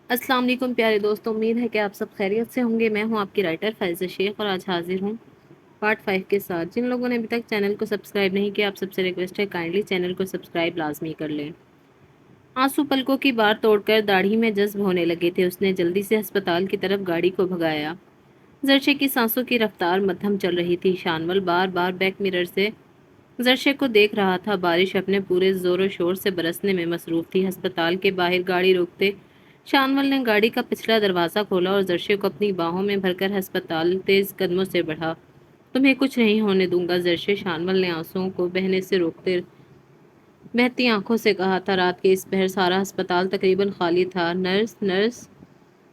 السلام علیکم پیارے دوستوں، امید ہے کہ آپ سب خیریت سے ہوں گے۔ میں ہوں آپ کی رائٹر فائزہ شیخ اور آج حاضر ہوں پارٹ 5 کے ساتھ۔ جن لوگوں نے ابھی تک چینل کو سبسکرائب نہیں کیا، آپ سب سے ریکویسٹ ہے کائنڈلی چینل کو سبسکرائب لازمی کر لیں۔ آنسو پلکوں کی بار توڑ کر داڑھی میں جذب ہونے لگے تھے۔ اس نے جلدی سے ہسپتال کی طرف گاڑی کو بھگایا۔ زرشے کی سانسوں کی رفتار مدھم چل رہی تھی۔ شانول بار بار بیک مرر سے زرشے کو دیکھ رہا تھا۔ بارش اپنے پورے زور و شور سے برسنے میں مصروف تھی۔ ہسپتال کے باہر گاڑی روکتے شانول نے گاڑی کا پچھلا دروازہ کھولا اور زرشے کو اپنی باہوں میں بھر کر ہسپتال تیز قدموں سے بڑھا۔ تمہیں کچھ نہیں ہونے دوں گا زرشے، شانول نے آنسوؤں کو بہنے سے روکتے بہتی آنکھوں سے کہا تھا۔ رات کے اس پہر سارا ہسپتال تقریباً خالی تھا۔ نرس نرس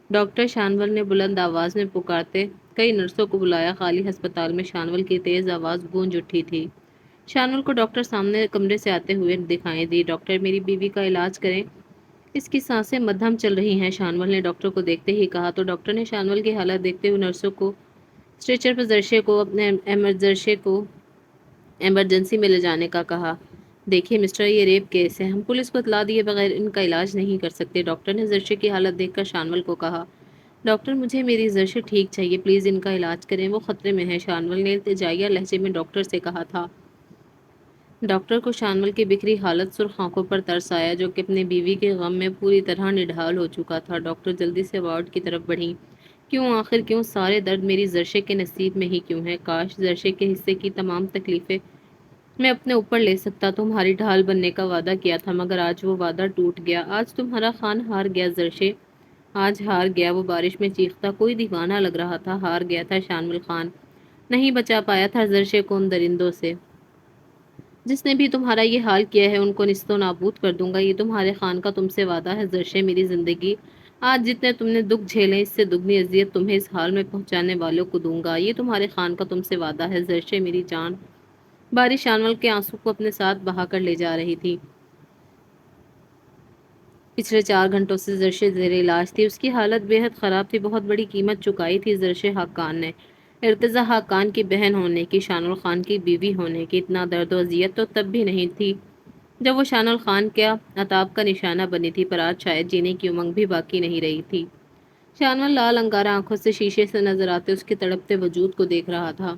ڈاکٹر، شانول نے بلند آواز میں پکارتے کئی نرسوں کو بلایا۔ خالی ہسپتال میں شانول کی تیز آواز گونج اٹھی تھی۔ شانول کو ڈاکٹر سامنے کمرے سے آتے ہوئے دکھائی دی۔ ڈاکٹر، میری بیوی کا علاج کریں، اس کی سانسیں مدھم چل رہی ہیں، شانول نے ڈاکٹر کو دیکھتے ہی کہا تو ڈاکٹر نے شانول کی حالت دیکھتے ہوئے نرسوں کو اسٹریچر پر زرشے کو ایمرجنسی میں لے جانے کا کہا۔ دیکھیے مسٹر، یہ ریپ کیس ہے، ہم پولیس کو اطلاع دیے بغیر ان کا علاج نہیں کر سکتے، ڈاکٹر نے زرشے کی حالت دیکھ کر شانول کو کہا۔ ڈاکٹر، مجھے میری زرشے ٹھیک چاہیے، پلیز ان کا علاج کریں، وہ خطرے میں ہے، شانول نے التجائیہ لہجے میں ڈاکٹر سے کہا تھا۔ ڈاکٹر کو شانول کی بکھری حالت سرخ آنکھوں پر ترس آیا، جو کہ اپنی بیوی کے غم میں پوری طرح نڈھال ہو چکا تھا۔ ڈاکٹر جلدی سے وارڈ کی طرف بڑھی۔ کیوں، آخر کیوں سارے درد میری زرشے کے نصیب میں ہی کیوں ہے؟ کاش زرشے کے حصے کی تمام تکلیفیں میں اپنے اوپر لے سکتا۔ تمہاری ڈھال بننے کا وعدہ کیا تھا، مگر آج وہ وعدہ ٹوٹ گیا۔ آج تمہارا خان ہار گیا زرشے، آج ہار گیا۔ وہ بارش میں چیختا کوئی دیوانہ لگ رہا تھا۔ ہار گیا تھا شانول خان، نہیں بچا پایا تھا زرشے کو ان درندوں سے۔ جس نے بھی تمہارا یہ حال کیا ہے ان کو نیست و نابود کر دوں گا، یہ تمہارے خان کا تم سے وعدہ ہے زرشے میری زندگی۔ آج جتنے تم نے دکھ جھیلے، اس سے دگنی اذیت تمہیں اس حال میں پہنچانے والوں کو دوں گا، یہ تمہارے خان کا تم سے وعدہ ہے زرشے میری جان۔ بارش شانول کے آنسو کو اپنے ساتھ بہا کر لے جا رہی تھی۔ پچھلے 4 گھنٹوں سے زرشے زیر علاج تھی، اس کی حالت بے حد خراب تھی، بہت بڑی قیمت چکائی تھی زرشے حقان نے، ارتضی حقان کی بہن ہونے کی، شانول خان کی بیوی ہونے کی۔ اتنا درد و اذیت تو تب بھی نہیں تھی جب وہ شانول خان کے عتاب کا نشانہ بنی تھی، پر آج شاید جینے کی امنگ بھی باقی نہیں رہی تھی۔ شانول لال انگارہ آنکھوں سے شیشے سے نظر آتے اس کے تڑپتے وجود کو دیکھ رہا تھا،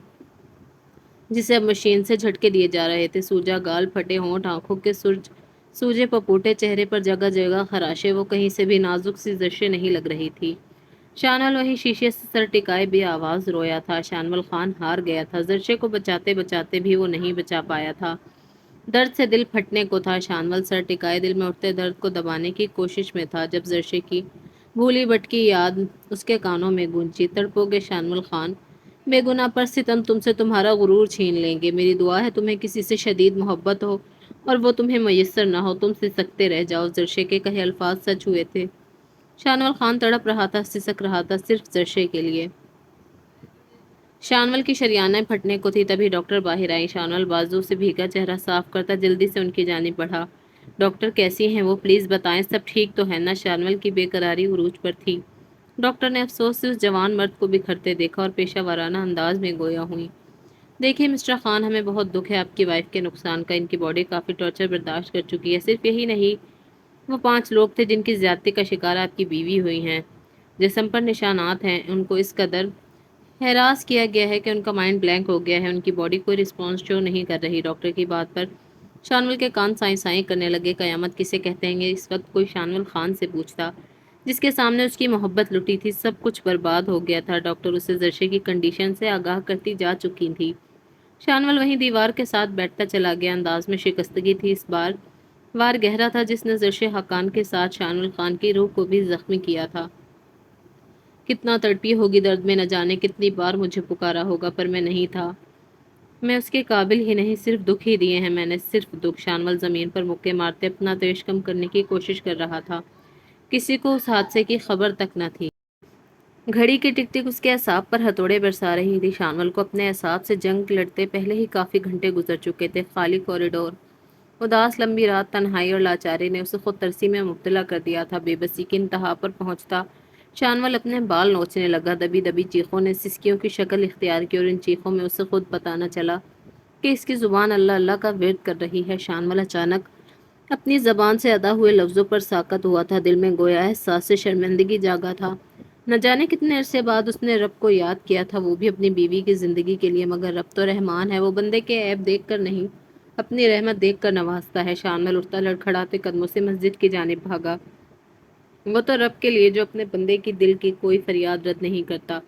جسے اب مشین سے جھٹکے دیے جا رہے تھے۔ سوجا گال، پھٹے ہونٹ، آنکھوں کے سوجے پپوٹے، چہرے پر جگہ جگہ خراشے، وہ کہیں سے بھی نازک سی زرشے نہیں لگ رہی تھی۔ شانول وہیں شیشے سے سر ٹکائے بے آواز رویا تھا۔ شانول خان ہار گیا تھا، زرشے کو بچاتے بچاتے بھی وہ نہیں بچا پایا تھا۔ درد سے دل پھٹنے کو تھا۔ شانول سر ٹکائے دل میں اٹھتے درد کو دبانے کی کوشش میں تھا، جب زرشے کی بھولی بھٹکی یاد اس کے کانوں میں گونجی۔ تڑپو گے شانول خان، بے گناہ پر ستم تم سے تمہارا غرور چھین لیں گے۔ میری دعا ہے تمہیں کسی سے شدید محبت ہو اور وہ تمہیں میسر نہ ہو، تم سسکتے رہ جاؤ۔ زرشے کے کہے الفاظ سچ ہوئے تھے۔ شانول خان تڑپ رہا تھا، سسک رہا تھا، صرف زرشے کے لیے۔ شانول کی شریانیں پھٹنے کو تھی، تبھی ڈاکٹر باہر آئی۔ شانول بازو سے بھیگا چہرہ صاف کرتا جلدی سے ان کی جانب بڑھا۔ ڈاکٹر کیسی ہیں وہ، پلیز بتائیں، سب ٹھیک تو ہے نا؟ شانول کی بے قراری عروج پر تھی۔ ڈاکٹر نے افسوس سے اس جوان مرد کو بکھرتے دیکھا اور پیشہ ورانہ انداز میں گویا ہوئی۔ دیکھیے مسٹر خان، ہمیں بہت دکھ ہے آپ کی وائف کے نقصان کا، ان کی باڈی کافی ٹارچر برداشت کر چکی ہے۔ صرف یہی نہیں، وہ 5 لوگ تھے جن کی زیادتی کا شکار آپ کی بیوی ہوئی ہیں، جسم پر نشانات ہیں، ان کو اس قدر ہراس کیا گیا ہے کہ ان کا مائنڈ بلینک ہو گیا ہے، ان کی باڈی کوئی رسپانس شو نہیں کر رہی۔ ڈاکٹر کی بات پر شانول کے کان سائیں سائیں کرنے لگے۔ قیامت کسے کہتے ہیں؟ اس وقت کوئی شانول خان سے پوچھتا، جس کے سامنے اس کی محبت لٹی تھی۔ سب کچھ برباد ہو گیا تھا۔ ڈاکٹر اسے زرشے کی کنڈیشن سے آگاہ کرتی جا چکی تھی۔ شانول وہیں دیوار کے ساتھ بیٹھتا چلا گیا، انداز میں شکستگی تھی، اس بار وار گہرا تھا جس نے زرشے حقان کے ساتھ شانول خان کی روح کو بھی زخمی کیا تھا۔ کتنا تڑپی ہوگی درد میں، نہ جانے کتنی بار مجھے پکارا ہوگا، پر میں نہیں تھا، میں اس کے قابل ہی نہیں، صرف دکھ ہی دیے ہیں میں نے، صرف دکھ۔ شانول زمین پر مکے مارتے اپنا تیش کم کرنے کی کوشش کر رہا تھا۔ کسی کو اس حادثے کی خبر تک نہ تھی۔ گھڑی کی ٹک ٹک اس کے اعصاب پر ہتھوڑے برسا رہی تھی۔ شانول کو اپنے اعصاب سے جنگ لڑتے پہلے ہی کافی گھنٹے گزر چکے تھے۔ خالی کوریڈور، اداس لمبی رات، تنہائی اور لاچاری نے اسے خود ترسی میں مبتلا کر دیا تھا۔ بے بسی کی انتہا پر پہنچتا شانول اپنے بال نوچنے لگا۔ دبی دبی چیخوں نے سسکیوں کی شکل اختیار کی اور ان چیخوں میں اسے خود پتہ نہ چلا کہ اس کی زبان اللہ اللہ کا ورد کر رہی ہے۔ شانول اچانک اپنی زبان سے ادا ہوئے لفظوں پر ساکت ہوا تھا، دل میں گویا احساس سے شرمندگی جاگا تھا۔ نہ جانے کتنے عرصے بعد اس نے رب کو یاد کیا تھا، وہ بھی اپنی بیوی کی زندگی کے لیے، مگر رب تو رحمان ہے، وہ بندے کے عیب دیکھ کر نہیں، اپنی رحمت دیکھ کر نوازتا ہے۔ شامل اٹھتا لڑکھڑاتے قدموں سے مسجد کی جانب بھاگا، وہ تو رب کے لیے جو اپنے بندے کی دل کی کوئی فریاد رد نہیں کرتا۔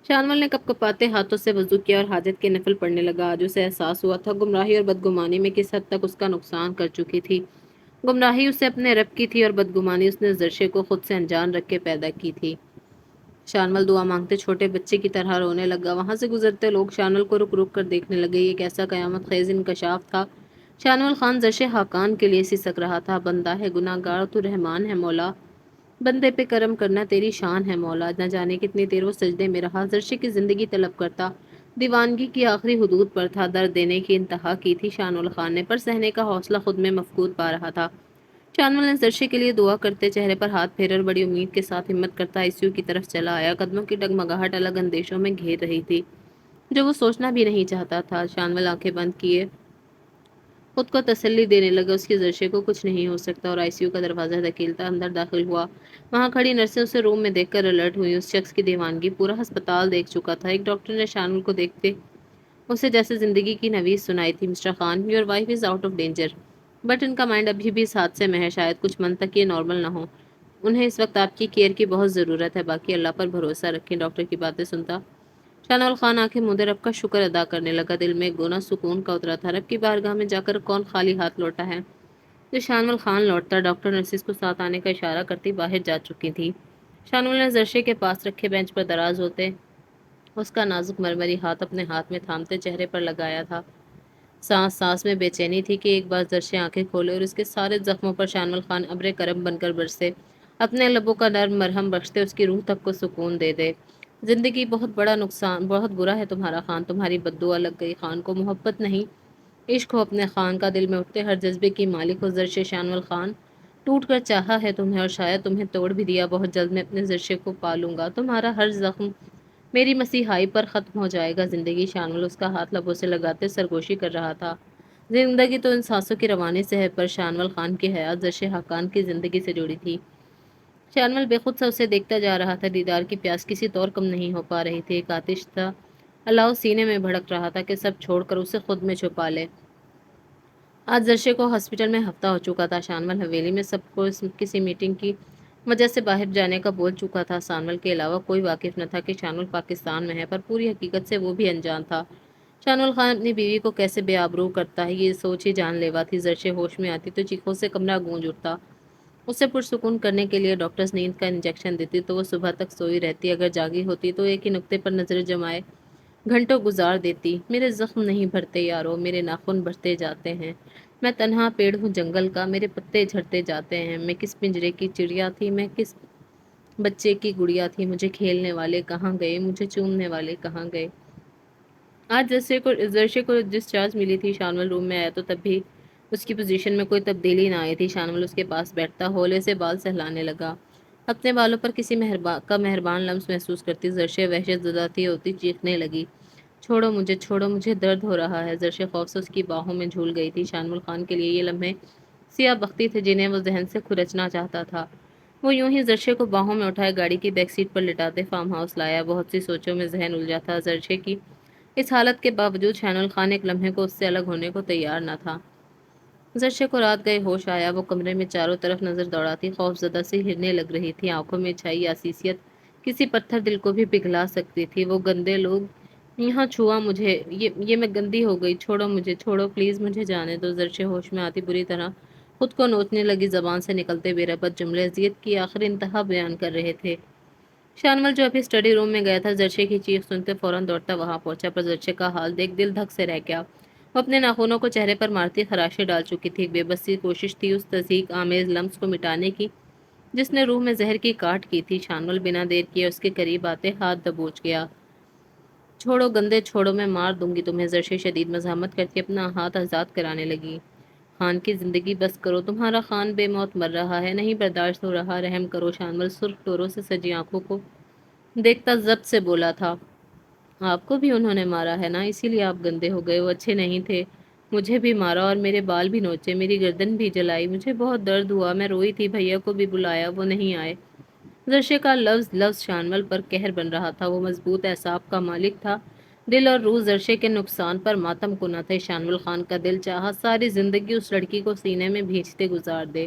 شانول نے کپ کپاتے ہاتھوں سے وضو کیا اور حاجت کے نفل پڑھنے لگا۔ آج اسے احساس ہوا تھا گمراہی اور بدگمانی میں کس حد تک اس کا نقصان کر چکی تھی۔ گمراہی اسے اپنے رب کی تھی اور بدگمانی اس نے زرشے کو خود سے انجان رکھ کے پیدا کی تھی۔ شانول دعا مانگتے چھوٹے بچے کی طرح رونے لگا۔ وہاں سے گزرتے لوگ شانول کو رک رک کر دیکھنے لگے۔ یہ کیسا قیامت خیز انکشاف تھا۔ شانول خان زرش حاقان کے لیے سسک رہا تھا۔ بندہ ہے گناہ گار، تو رحمان ہے مولا، بندے پہ کرم کرنا تیری شان ہے مولا۔ نہ جانے کتنی دیر وہ سجدے میں رہا، زرشے کی زندگی طلب کرتا، دیوانگی کی آخری حدود پر تھا، درد دینے کی انتہا کی تھی شانول خان نے، پر سہنے کا حوصلہ خود میں مفقود پا رہا تھا۔ شانول نے زرشے کے لیے دعا کرتے چہرے پر ہاتھ پھیرے اور بڑی امید کے ساتھ ہمت کرتا آئی سی یو کی طرف چلا آیا۔ قدموں کی ڈگمگاہٹ الگ اندیشوں میں گھیر رہی تھی، جو وہ سوچنا بھی نہیں چاہتا تھا۔ شانول آنکھیں بند کیے خود کو تسلی دینے لگا، اس کی زرشے کو کچھ نہیں ہو سکتا، اور آئی سی یو کا دروازہ دھکیلتا اندر داخل ہوا۔ وہاں کھڑی نرسیں اسے روم میں دیکھ کر الرٹ ہوئی۔ اس شخص کی دیوانگی پورا ہسپتال دیکھ چکا تھا۔ ایک ڈاکٹر نے شانول کو دیکھتے اسے جیسے زندگی کی نوید سنائی تھی۔ Mister Khan, your wife is out of danger, but ان کا مائنڈ ابھی بھی اس حادثے میں ہے، شاید کچھ منتھ تک یہ نارمل نہ ہو، انہیں اس وقت آپ کی کیئر کی بہت ضرورت ہے، باقی اللہ پر بھروسہ رکھیں۔ ڈاکٹر کی باتیں سنتا شانول خان آنکھیں موندے رب کا شکر ادا کرنے لگا۔ دل میں ایک گونا سکون کا اترا تھا، رب کی بارگاہ میں جا کر کون خالی ہاتھ لوٹا ہے۔ جو شانول خان لوٹتا، ڈاکٹر نرسز کو ساتھ آنے کا اشارہ کرتی باہر جا چکی تھی۔ شانول نے زرشے کے پاس رکھے بینچ پر دراز ہوتے اس کا نازک مرمری ہاتھ اپنے ہاتھ میں تھامتے چہرے پر لگایا تھا۔ سانس سانس میں بے چینی تھی کہ ایک بار زرشے آنکھیں کھولے اور اس کے سارے زخموں پر شانول خان ابر کرم بن کر برسے، اپنے لبوں کا نرم مرہم بخشتے اس کی روح تک کو سکون دے دے۔ زندگی بہت بڑا نقصان، بہت برا ہے تمہارا خان، تمہاری بددعا لگ گئی، خان کو محبت نہیں عشق ہو اپنے خان کا، دل میں اٹھتے ہر جذبے کی مالک ہو زرشے شانول خان، ٹوٹ کر چاہا ہے تمہیں اور شاید تمہیں توڑ بھی دیا، بہت جلد میں اپنے زرشے کو پالوں گا، تمہارا ہر زخم میری مسیحائی پر ختم ہو جائے گا۔ زندگی شانول اس کا ہاتھ لبوں سے لگاتے سرگوشی کر رہا تھا۔ زندگی تو ان سانسوں کی روانی سے ہے، پر شانول خان کی حیات زرشے حقان کی زندگی سے جڑی تھی۔ شانول بے خود سے اسے دیکھتا جا رہا تھا، دیدار کی پیاس کسی طور کم نہیں ہو پا رہی تھی، ایک آتش تھا اللہ سینے میں بھڑک رہا تھا کہ سب چھوڑ کر اسے خود میں چھپا لے۔ آج زرشے کو ہاسپٹل میں ہفتہ ہو چکا تھا۔ شانول حویلی میں سب کو کسی میٹنگ کی وجہ سے باہر جانے کا بول چکا تھا۔ شانول کے علاوہ کوئی واقف نہ تھا کہ شانول پاکستان میں ہے، پر پوری حقیقت سے وہ بھی انجان تھا۔ شانول خان اپنی بیوی کو کیسے بے آبرو کرتا ہے، یہ سوچ ہی جان لیوا تھی۔ زرشے ہوش میں آتی تو چیخوں سے کمرہ گونج اٹھتا۔ اسے پرسکون کرنے کے لیے ڈاکٹرز نیند کا انجیکشن دیتی تو وہ صبح تک سوئی رہتی، اگر جاگی ہوتی تو ایک ہی نقطے پر نظر جمائے گھنٹوں گزار دیتی۔ میرے زخم نہیں بھرتے یارو، میرے ناخن بڑھتے جاتے ہیں، میں تنہا پیڑ ہوں جنگل کا، میرے پتے جھڑتے جاتے ہیں، میں کس پنجرے کی چڑیا تھی، میں کس بچے کی گڑیا تھی، مجھے کھیلنے والے کہاں گئے، مجھے چومنے والے کہاں گئے۔ آج زرشے کو ڈسچارج ملی تھی، شانول روم میں آیا تو تب بھی اس کی پوزیشن میں کوئی تبدیلی نہ آئی تھی۔ شانول اس کے پاس بیٹھتا ہولے سے بال سہلانے لگا، اپنے بالوں پر کسی مہربان لمس محسوس کرتی زرشے وحشت زدہ تھی ہوتی چیخنے لگی، چھوڑو مجھے درد ہو رہا ہے۔ زرشے خوف سے اس کی باہوں میں جھول گئی تھی۔ شانول خان کے لیے یہ لمحے سیاہ بختی تھے جنہیں وہ ذہن سے کھرچنا چاہتا تھا۔ وہ یوں ہی زرشے کو باہوں میں اٹھائے گاڑی کی بیک سیٹ پر لٹاتے فارم ہاؤس لایا۔ بہت سی سوچوں میں ذہن الجھا تھا۔ زرشے کی اس حالت کے باوجود شانول خان ایک لمحے کو اس سے الگ ہونے کو تیار نہ تھا۔ زرشے کو رات گئے ہوش آیا، وہ کمرے میں چاروں طرف نظر دوڑاتی خوف زدہ سی ہرنے لگ رہی تھی، آنکھوں میں چھائی حساسیت کسی پتھر دل کو بھی پگھلا سکتی تھی۔ وہ گندے لوگ یہاں چھوا مجھے، یہ میں گندی ہو گئی، چھوڑو مجھے، چھوڑو پلیز، مجھے جانے دو۔ زرشے ہوش میں آتی بری طرح خود کو نوچنے لگی، زبان سے نکلتے بے ربط جملے اذیت کی آخر انتہا بیان کر رہے تھے۔ شانول جو ابھی اسٹڈی روم میں گیا تھا، زرشے کی چیخ سنتے فوراً دوڑتا وہاں پہنچا، پر زرشے کا حال دیکھ دل دھک سے رہ گیا۔ وہ اپنے ناخنوں کو چہرے پر مارتی خراشیں ڈال چکی تھی، بے بس سی کوشش تھی اس تضحیک آمیز لمس کو مٹانے کی جس نے روح میں زہر کی کاٹ کی تھی۔ شانول بنا دیر کیے اس کے قریب آتے ہاتھ دبوچ گیا۔ چھوڑو گندے چھوڑو، میں مار دوں گی تمہیں۔ زرشے شدید مزاحمت کرتی اپنا ہاتھ آزاد کرانے لگی۔ خان کی زندگی بس کرو، تمہارا خان بے موت مر رہا ہے، نہیں برداشت ہو رہا، رحم کرو۔ شانول سرخ ٹوروں سے سجی آنکھوں کو دیکھتا ضبط سے بولا تھا، آپ کو بھی انہوں نے مارا ہے نا، اسی لیے آپ گندے ہو گئے، وہ اچھے نہیں تھے، مجھے بھی مارا اور میرے بال بھی نوچے، میری گردن بھی جلائی، مجھے بہت درد ہوا، میں روئی تھی، بھیا کو بھی بلایا، وہ نہیں آئے۔ زرشے کا لفظ لفظ شانول پر قہر بن رہا تھا، وہ مضبوط اعصاب کا مالک تھا، دل اور روح زرشے کے نقصان پر ماتم کنا تھے۔ شانول خان کا دل چاہا ساری زندگی اس لڑکی کو سینے میں بھینچتے گزار دے۔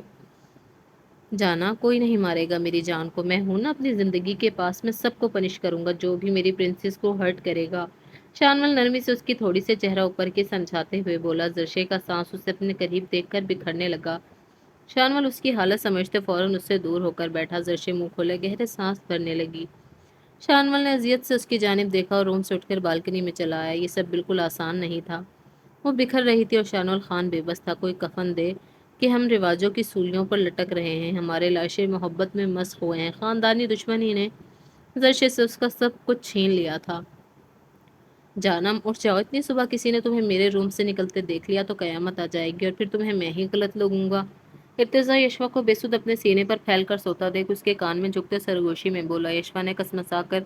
جانا، کوئی نہیں مارے گا میری جان کو، میں ہوں نا اپنی زندگی کے پاس، میں سب کو پنش کروں گا جو بھی میری پرنسس کو ہرٹ کرے گا۔ شانول نرمی سے اس کی تھوڑی سے چہرہ اوپر کی سمجھاتے ہوئے بولا۔ زرشے کا سانس اسے اپنے قریب دیکھ کر بکھرنے لگا۔ شانول اس کی حالت سمجھتے فوراً اس سے دور ہو کر بیٹھا۔ زرشے منہ کھولے گہرے سانس بھرنے لگی۔ شانول نے اذیت سے اس کی جانب دیکھا اور روم سے اٹھ کر بالکنی میں چلا آیا۔ یہ سب بالکل آسان نہیں تھا، وہ بکھر رہی تھی اور شانول خان بے بس تھا۔ کوئی کفن دے کہ ہم رواجوں کی سولیوں پر لٹک رہے ہیں، ہمارے لاشیں محبت میں مسخ ہوئے ہیں، خاندانی دشمنی نے زرشے سے اس کا سب کچھ چھین لیا تھا۔ جانم، اٹھ جاؤ، اتنی صبح کسی نے تمہیں میرے روم سے نکلتے دیکھ لیا تو قیامت آ جائے گی اور پھر تمہیں میں ہی غلط لگوں گا۔ ارتضا یشوا کو بے سود اپنے سینے پر پھیل کر سوتا دیکھ اس کے کان میں جھکتے سرگوشی میں بولا۔ یشوا نے کسمسا کر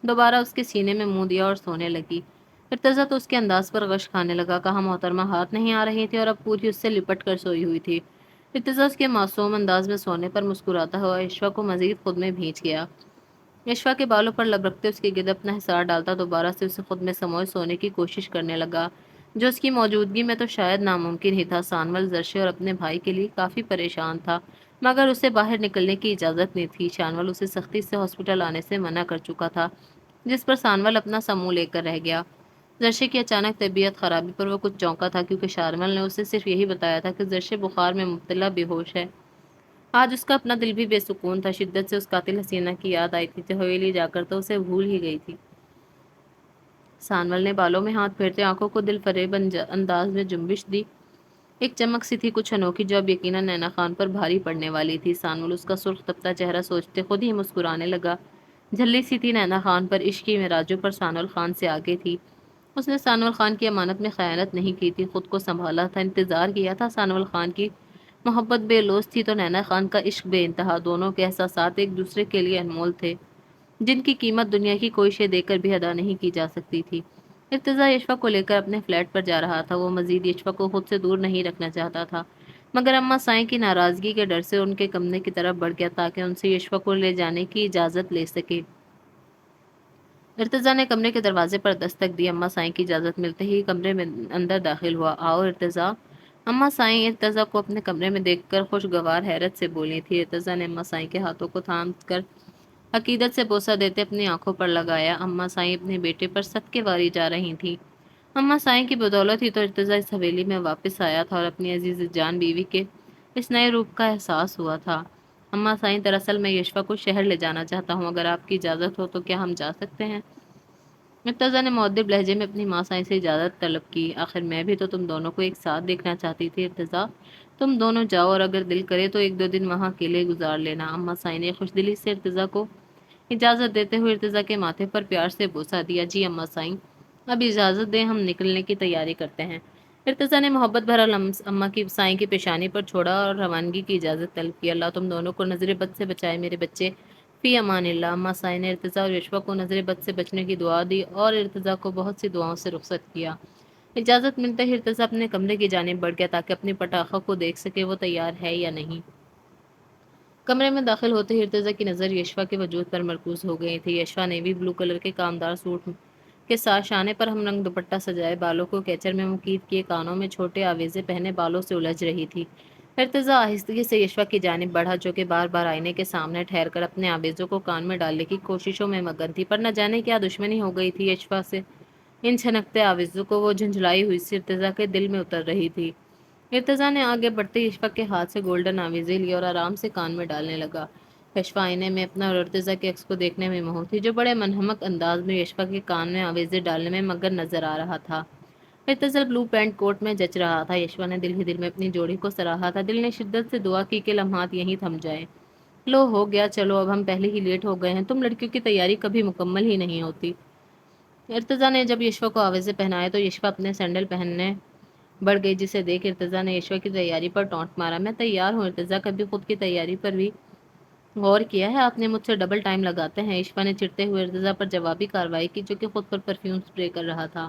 دوبارہ اس کے سینے میں منہ دیا اور سونے لگی۔ ارتضا تو اس کے انداز پر غش کھانے لگا، کہا محترمہ ہاتھ نہیں آ رہی تھی اور اب پوری اس سے لپٹ کر سوئی ہوئی تھی۔ ارتضا اس کے معصوم انداز میں سونے پر مسکراتا ہوا یشوا کو مزید خود میں بھینچ گیا۔ یشوا کے بالوں پر لب رکھتے اس کے گرد اپنا حصار ڈالتا دوبارہ سے اسے خود میں سموئے سونے کی کوشش کرنے لگا، جو اس کی موجودگی میں تو شاید ناممکن ہی تھا۔ سانول زرشے اور اپنے بھائی کے لیے کافی پریشان تھا، مگر اسے باہر نکلنے کی اجازت نہیں تھی۔ شانول اسے سختی سے ہاسپٹل آنے سے منع کر چکا تھا، جس پر سانول اپنا سمو لے کر رہ گیا۔ زرشے کی اچانک طبیعت خرابی پر وہ کچھ چونکا تھا، کیونکہ شانول نے اسے صرف یہی بتایا تھا کہ زرشے بخار میں مبتلا بے ہوش ہے۔ آج اس کا اپنا دل بھی بے سکون تھا، شدت سے اس قاتل حسینہ کی یاد آئی تھی، حویلی جا کر تو اسے بھول ہی گئی تھی۔ سانول نے بالوں میں ہاتھ پھیرتے آنکھوں کو دل فریب انداز میں جنبش دی۔ ایک چمک سی تھی کچھ انوکھی، جو اب یقیناً نینا خان پر بھاری پڑنے والی تھی۔ سانول اس کا سرخ تپتا چہرہ سوچتے خود ہی مسکرانے لگا۔ جھلی سی تھی نینا خان پر، عشق کی معراجوں پر سانول خان سے آگے تھی۔ اس نے سانول خان کی امانت میں خیانت نہیں کی تھی، خود کو سنبھالا تھا، انتظار کیا تھا۔ سانول خان کی محبت بے لوث تھی تو نینا خان کا عشق بے انتہا، دونوں کے احساسات ایک دوسرے کے لیے انمول تھے، جن کی قیمت دنیا کی کوئی شے دے کر بھی ادا نہیں کی جا سکتی تھی۔ ارتضا یشوا کو لے کر اپنے فلیٹ پر جا رہا تھا، وہ مزید یشوا کو خود سے دور نہیں رکھنا چاہتا تھا، مگر اماں سائیں کی ناراضگی کے ڈر سے ان کے کمرے کی طرف بڑھ گیا تاکہ ان سے یشوا کو لے جانے کی اجازت لے سکے۔ ارتضا نے کمرے کے دروازے پر دستک دی، اماں سائیں کی اجازت ملتے ہی کمرے میں اندر داخل ہوا۔ آؤ ارتضا۔ اماں سائیں ارتضا کو اپنے کمرے میں دیکھ کر خوشگوار حیرت سے بولی تھی۔ ارتضا نے اماں سائیں کے ہاتھوں کو تھام کر عقیدت سے بوسہ دیتے اپنی آنکھوں پر لگایا۔ اماں سائیں اپنے بیٹے پر صدقے واری جا رہی تھیں۔ اماں سائیں کی بدولت ہی تو ارتضا اس حویلی میں واپس آیا تھا اور اپنی عزیز جان بیوی کے اس نئے روپ کا احساس ہوا تھا۔ اماں سائیں، دراصل میں یشوا کو شہر لے جانا چاہتا ہوں، اگر آپ کی اجازت ہو تو کیا ہم جا سکتے ہیں؟ مرتضیٰ نے مؤدب لہجے میں اپنی ماں سائیں سے اجازت طلب کی۔ آخر میں بھی تو تم دونوں کو ایک ساتھ دیکھنا چاہتی تھی ارتضیٰ، تم دونوں جاؤ اور اگر دل کرے تو ایک دو دن وہاں اکیلے گزار لینا۔ اماں سائیں نے خوش دلی سے ارتضیٰ کو اجازت دیتے ہوئے ارتضیٰ کے ماتھے پر پیار سے بوسہ دیا۔ جی اماں سائیں، اب اجازت دیں، ہم نکلنے کی تیاری کرتے ہیں۔ ارتضیٰ نے محبت بھرا لمس اماں کی سائیں کی پیشانی پر چھوڑا اور روانگی کی اجازت طلب کی۔ اللہ تم دونوں کو نظر بد سے بچائے میرے بچے، فی امان اللہ۔ اماں سائیں نے ارتضیٰ اور یشوا کو نظر بد سے بچنے کی دعا دی اور ارتضیٰ کو بہت سی دعاؤں سے رخصت کیا۔ اجازت ملتے ہی ارتضیٰ اپنے کمرے کی جانب بڑھ گیا تاکہ اپنی پٹاخہ کو دیکھ سکے وہ تیار ہے یا نہیں۔ کمرے میں داخل ہوتے ہی ارتضیٰ کی نظر یشوا کے وجود پر مرکوز ہو گئی تھی۔ یشوا نیوی بلو کلر کے کامدار سوٹ کے ساتھ شانے پر ہم رنگ دوپٹہ سجائے، بالوں کو کیچر میں مکیف کیے، کانوں میں چھوٹے آویزے پہنے بالوں سے الجھ رہی تھی۔ ارتضیٰ آہستگی سے یشوا کی جانب بڑھا، جو کہ بار بار آئینے کے سامنے ٹھہر کر اپنے آویزوں کو کان میں ڈالنے کی کوششوں میں مگن تھی، پر نہ جانے کیا دشمنی ہو گئی تھی یشوا سے۔ ان چھنکتے آویزوں کو وہ جھنجھلائی ہوئی سی ارتضیٰ کے دل میں اتر رہی تھی۔ ارتضیٰ نے آگے بڑھتے یشوا کے ہاتھ سے گولڈن آویزے لیے اور آرام سے کان میں ڈالنے لگا۔ یشوا آئینے میں اپنا اور ارتضیٰ کے عکس کو دیکھنے میں مہو تھی، جو بڑے منہمک انداز میں یشوا کے کان میں آویزے ڈالنے میں مگن نظر آ رہا تھا۔ ارتضیٰ بلو پینٹ کوٹ میں جچ رہا تھا۔ یشوا نے دل ہی دل میں اپنی جوڑی کو سراہا تھا، دل نے شدت سے دعا کی کہ لمحات یہیں تھم جائیں۔ لو ہو گیا، چلو اب ہم پہلے ہی لیٹ ہو گئے ہیں، تم لڑکیوں کی تیاری کبھی مکمل ہی نہیں ہوتی۔ ارتضیٰ نے جب یشوا کو آویزے پہنائے تو یشوا اپنے سینڈل پہننے بڑھ گئی، جسے دیکھ ارتضیٰ نے یشوا کی تیاری پر ٹونٹ مارا۔ میں تیار ہوں ارتضیٰ، کبھی خود کی تیاری پر بھی غور کیا ہے؟ آپ نے مجھ سے ڈبل ٹائم لگاتے ہیں، یشوا نے چڑھتے ہوئے ارتضیٰ پر جوابی کارروائی کی، جو کہ خود پر پرفیوم اسپرے کر رہا تھا۔